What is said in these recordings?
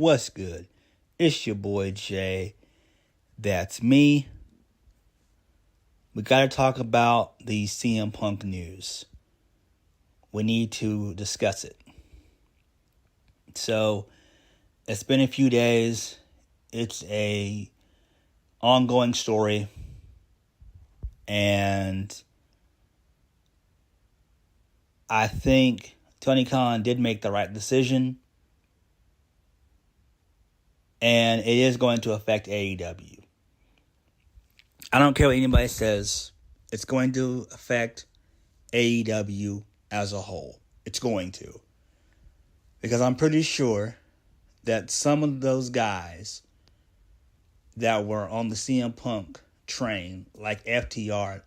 What's good? It's your boy Jay. That's me. We got to talk about the CM Punk news. We need to discuss it. So, it's been a few days. It's a ongoing story. And I think Tony Khan did make the right decision. And it is going to affect AEW. I don't care what anybody says. It's going to affect AEW as a whole. It's going to. Because I'm pretty sure that some of those guys that were on the CM Punk train, like FTR,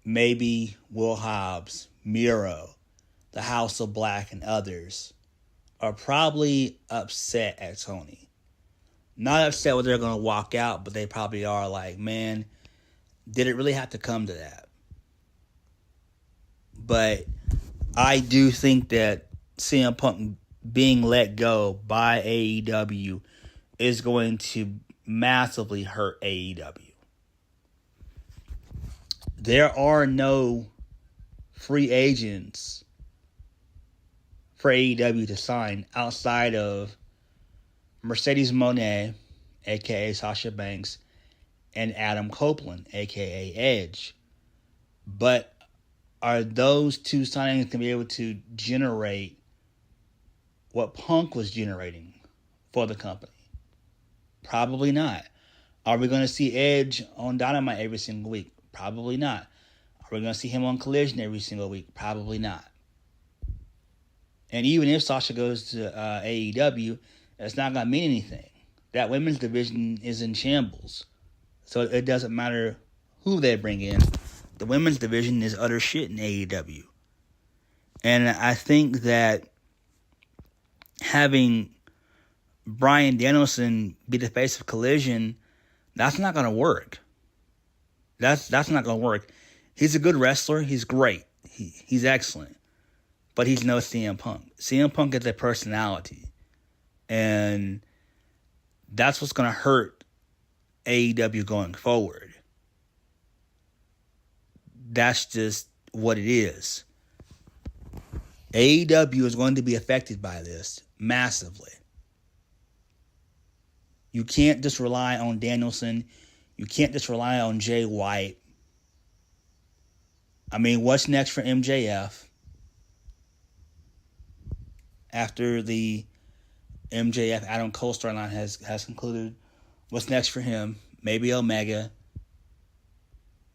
maybe Will Hobbs, Miro, the House of Black, and others, are probably upset at Tony. Not upset when they're going to walk out, but they probably are like, man, did it really have to come to that? But I do think that CM Punk being let go by AEW is going to massively hurt AEW. There are no free agents for AEW to sign outside of Mercedes Moné, a.k.a. Sasha Banks, and Adam Copeland, a.k.a. Edge. But are those two signings going to be able to generate what Punk was generating for the company? Probably not. Are we going to see Edge on Dynamite every single week? Probably not. Are we going to see him on Collision every single week? Probably not. And even if Sasha goes to AEW, it's not going to mean anything. That women's division is in shambles. So it doesn't matter who they bring in. The women's division is utter shit in AEW. And I think that having Bryan Danielson be the face of Collision, that's not going to work. That's not going to work. He's a good wrestler. He's great. He's excellent. But he's no CM Punk. CM Punk is a personality. And that's what's going to hurt AEW going forward. That's just what it is. AEW is going to be affected by this massively. You can't just rely on Danielson. You can't just rely on Jay White. I mean, what's next for MJF? After the MJF Adam Cole storyline has concluded, what's next for him? Maybe Omega.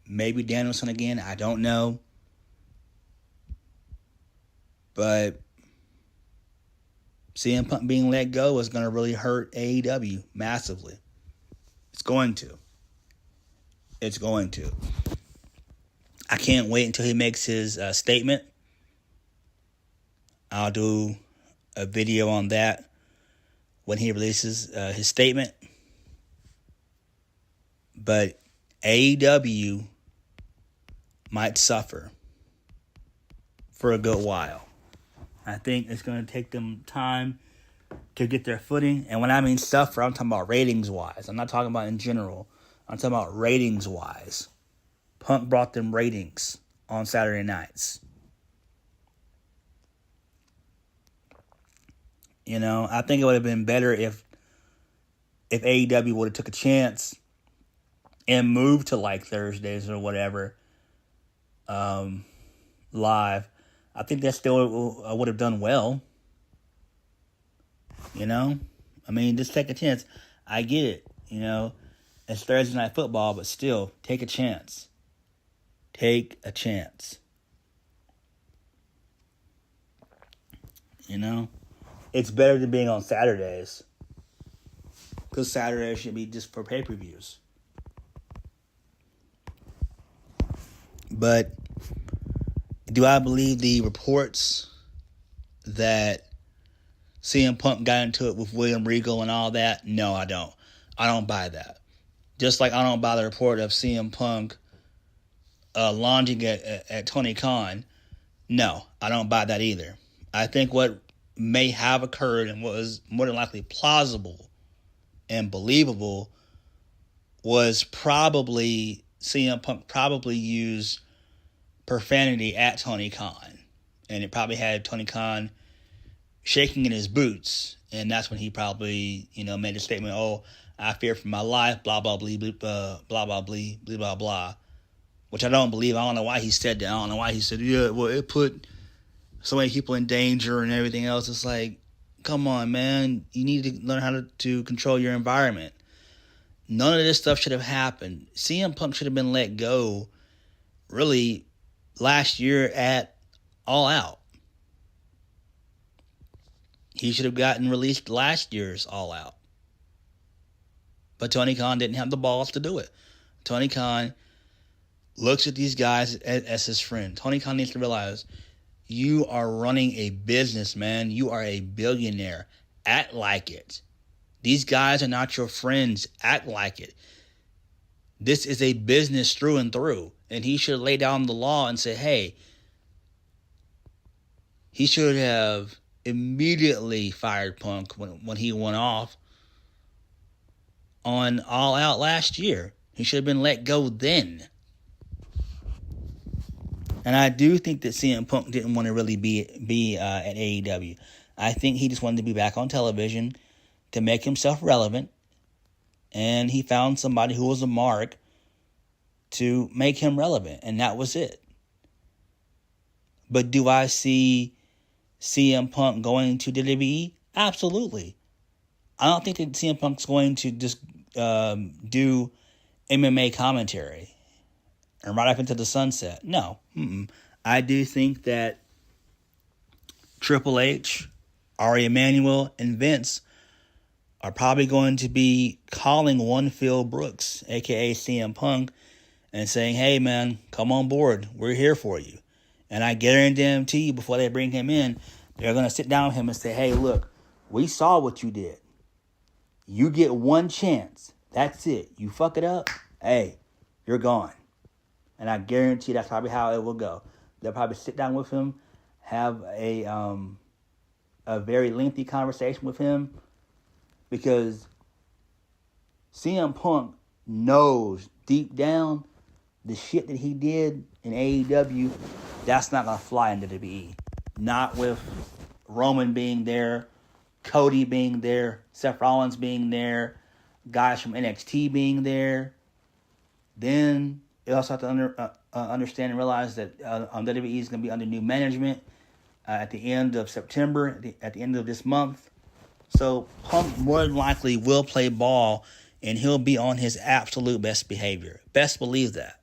Maybe Danielson again. I don't know. But CM Punk being let go is going to really hurt AEW massively. It's going to. It's going to. I can't wait until he makes his statement. I'll do a video on that when he releases his statement. But AEW might suffer for a good while. I think it's going to take them time to get their footing. And when I mean suffer, I'm talking about ratings-wise. I'm not talking about in general. I'm talking about ratings-wise. Punk brought them ratings on Saturday nights. You know, I think it would have been better if AEW would have took a chance and moved to like Thursdays or whatever live. I think that still would have done well. You know? I mean, just take a chance. I get it. You know, it's Thursday Night Football, but still, take a chance. Take a chance. You know? It's better than being on Saturdays. Because Saturdays should be just for pay-per-views. But do I believe the reports that CM Punk got into it with William Regal and all that? No, I don't. I don't buy that. Just like I don't buy the report of CM Punk lounging at Tony Khan. No, I don't buy that either. I think what may have occurred and was more than likely plausible and believable was probably CM Punk probably used profanity at Tony Khan. And it probably had Tony Khan shaking in his boots. And that's when he probably, made a statement, oh, I fear for my life, blah, blah, blah, blah, blah, blah, blah, blah, blah, blah. Which I don't believe. I don't know why he said that. I don't know why he said, yeah, well, it put so many people in danger and everything else. It's like, come on, man. You need to learn how to control your environment. None of this stuff should have happened. CM Punk should have been let go, really, last year at All Out. He should have gotten released last year's All Out. But Tony Khan didn't have the balls to do it. Tony Khan looks at these guys as his friend. Tony Khan needs to realize, you are running a business, man. You are a billionaire. Act like it. These guys are not your friends. Act like it. This is a business through and through. And he should lay down the law and say, hey, he should have immediately fired Punk when he went off on All Out last year. He should have been let go then. And I do think that CM Punk didn't want to really be at AEW. I think he just wanted to be back on television to make himself relevant. And he found somebody who was a mark to make him relevant. And that was it. But do I see CM Punk going to WWE? Absolutely. I don't think that CM Punk's going to just do MMA commentary and right up into the sunset. No. I do think that Triple H, Ari Emanuel, and Vince are probably going to be calling one Phil Brooks, a.k.a. CM Punk, and saying, hey, man, come on board. We're here for you. And I guarantee you, before they bring him in, they're going to sit down with him and say, hey, look, we saw what you did. You get one chance. That's it. You fuck it up, hey, you're gone. And I guarantee that's probably how it will go. They'll probably sit down with him, have a very lengthy conversation with him, because CM Punk knows deep down the shit that he did in AEW, that's not going to fly in WWE. Not with Roman being there, Cody being there, Seth Rollins being there, guys from NXT being there. Then you also have to understand and realize that WWE is going to be under new management at the end of September, at the end of this month. So Punk more than likely will play ball, and he'll be on his absolute best behavior. Best believe that.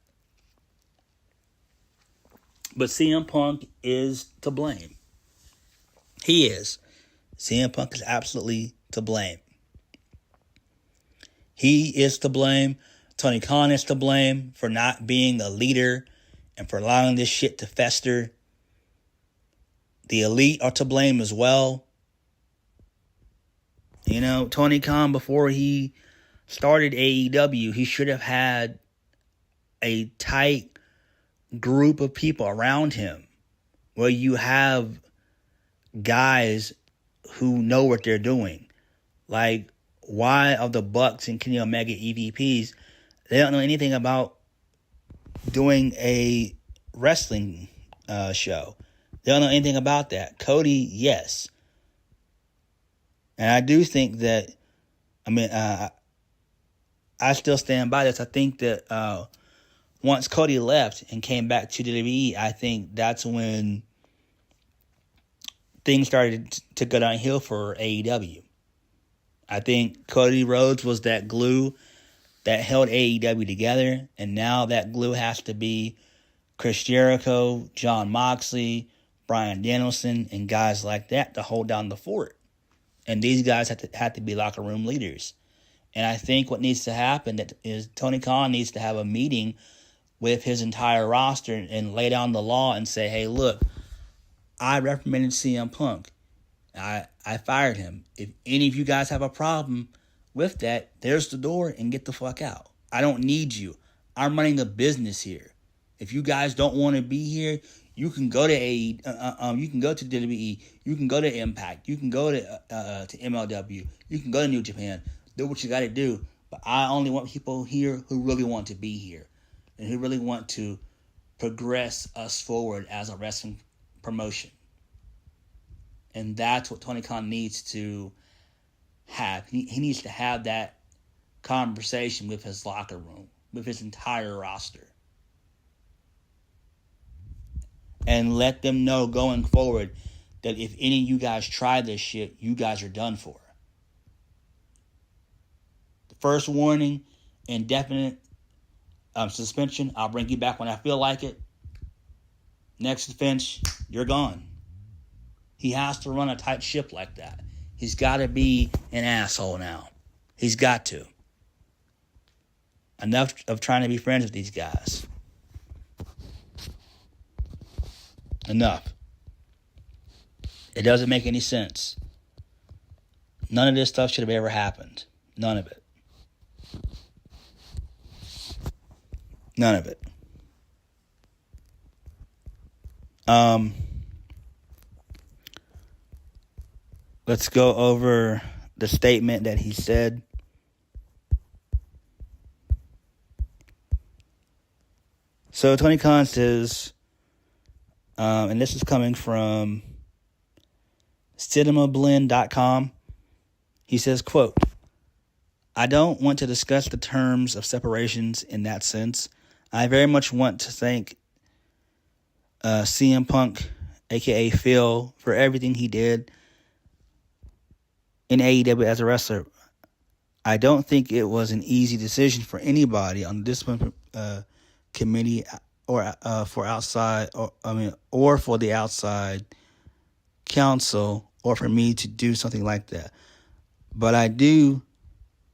But CM Punk is to blame. He is. CM Punk is absolutely to blame. He is to blame. Tony Khan is to blame for not being a leader and for allowing this shit to fester. The elite are to blame as well. Tony Khan, before he started AEW, he should have had a tight group of people around him where you have guys who know what they're doing. Like, why are the Bucks and Kenny Omega EVPs? They don't know anything about doing a wrestling show. They don't know anything about that. Cody, yes. And I do think that, I still stand by this. I think that once Cody left and came back to WWE, I think that's when things started to go downhill for AEW. I think Cody Rhodes was that glue that held AEW together, and now that glue has to be Chris Jericho, Jon Moxley, Bryan Danielson, and guys like that to hold down the fort. And these guys have to be locker room leaders. And I think what needs to happen is Tony Khan needs to have a meeting with his entire roster and lay down the law and say, hey, look, I reprimanded CM Punk. I fired him. If any of you guys have a problem with that, there's the door and get the fuck out. I don't need you. I'm running a business here. If you guys don't want to be here, you can go to you can go to WWE, you can go to Impact, you can go to MLW, you can go to New Japan. Do what you got to do. But I only want people here who really want to be here and who really want to progress us forward as a wrestling promotion. And that's what Tony Khan needs to have. He needs to have that conversation with his locker room, with his entire roster. And let them know going forward that if any of you guys try this shit, you guys are done for. The first warning, indefinite suspension. I'll bring you back when I feel like it. Next offense, you're gone. He has to run a tight ship like that. He's got to be an asshole now. He's got to. Enough of trying to be friends with these guys. Enough. It doesn't make any sense. None of this stuff should have ever happened. None of it. None of it. Let's go over the statement that he said. So Tony Khan says, and this is coming from cinemablend.com. He says, quote, I don't want to discuss the terms of separations in that sense. I very much want to thank CM Punk, a.k.a. Phil, for everything he did in AEW as a wrestler. I don't think it was an easy decision for anybody on the discipline committee or for the outside council or for me to do something like that. But I do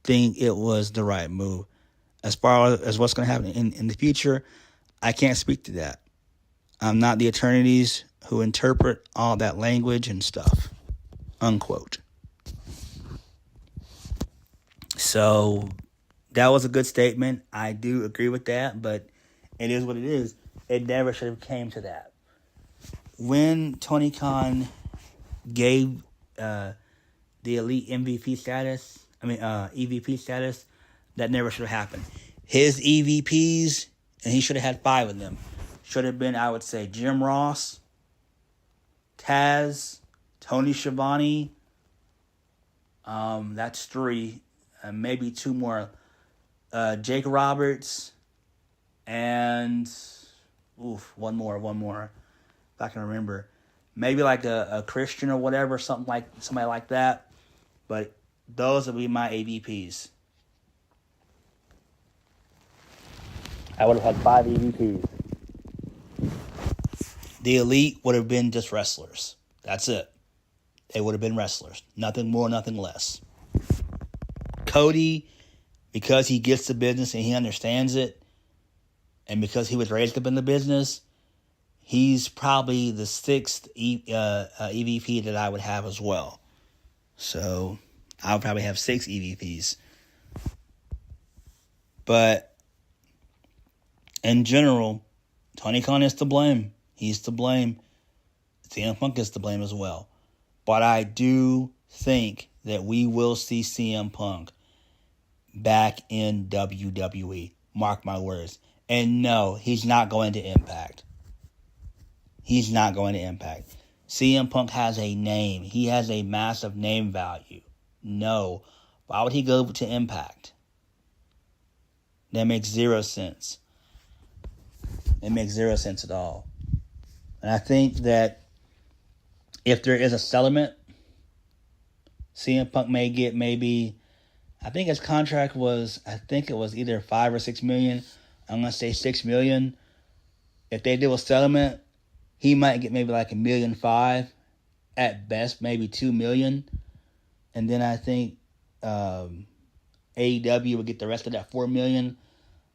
think it was the right move. As far as what's going to happen in the future, I can't speak to that. I'm not the attorneys who interpret all that language and stuff. Unquote. So that was a good statement. I do agree with that, but it is what it is. It never should have came to that. When Tony Khan gave the Elite EVP status, that never should have happened. His EVPs, and he should have had 5 of them, should have been, I would say, Jim Ross, Taz, Tony Schiavone. That's 3. Maybe 2 more. Jake Roberts, and one more. If I can remember, maybe like a Christian or whatever, somebody like that. But those would be my AVPs. I would have had 5 EVPs. The Elite would have been just wrestlers. That's it. They would have been wrestlers. Nothing more, nothing less. Cody, because he gets the business and he understands it, and because he was raised up in the business, he's probably the 6th EVP that I would have as well. So I would probably have 6 EVPs. But in general, Tony Khan is to blame. He's to blame. CM Punk is to blame as well. But I do think that we will see CM Punk back in WWE. Mark my words. And no, he's not going to Impact. He's not going to Impact. CM Punk has a name. He has a massive name value. No. Why would he go to Impact? That makes 0 sense. It makes 0 sense at all. And I think that if there is a settlement, CM Punk may get maybe, I think his contract was, it was either 5 or 6 million. I'm going to say 6 million. If they do a settlement, he might get maybe like $1.5 million. At best, maybe $2 million. And then I think AEW would get the rest of that $4 million.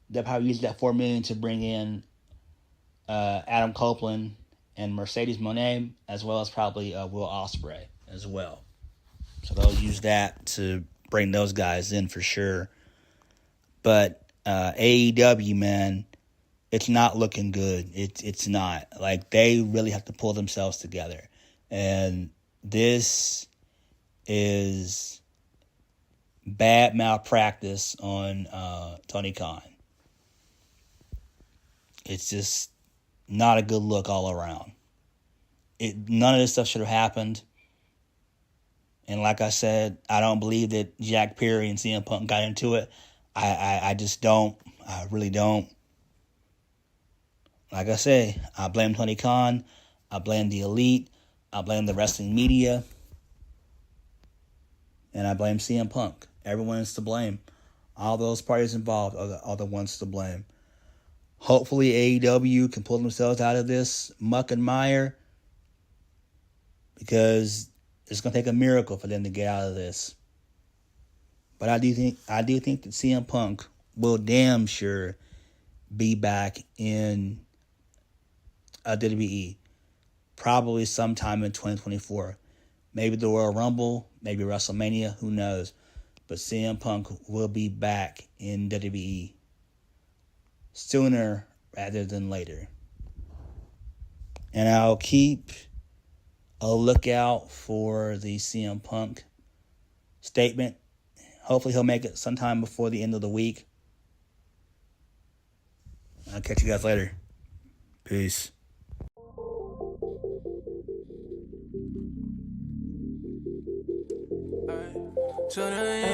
They'll probably use that $4 million to bring in Adam Copeland and Mercedes Moné, as well as probably Will Ospreay as well. So they'll use that to bring those guys in for sure. But AEW, man, it's not looking good. It's not. Like, they really have to pull themselves together. And this is bad malpractice on Tony Khan. It's just not a good look all around. None of this stuff should have happened. And like I said, I don't believe that Jack Perry and CM Punk got into it. I just don't. I really don't. Like I say, I blame Tony Khan. I blame the elite. I blame the wrestling media. And I blame CM Punk. Everyone is to blame. All those parties involved are the ones to blame. Hopefully AEW can pull themselves out of this muck and mire, because it's going to take a miracle for them to get out of this. But I do think that CM Punk will damn sure be back in WWE, probably sometime in 2024. Maybe the Royal Rumble, maybe WrestleMania, who knows. But CM Punk will be back in WWE sooner rather than later. And I'll keep a lookout for the CM Punk statement. Hopefully he'll make it sometime before the end of the week. I'll catch you guys later. Peace. Tonight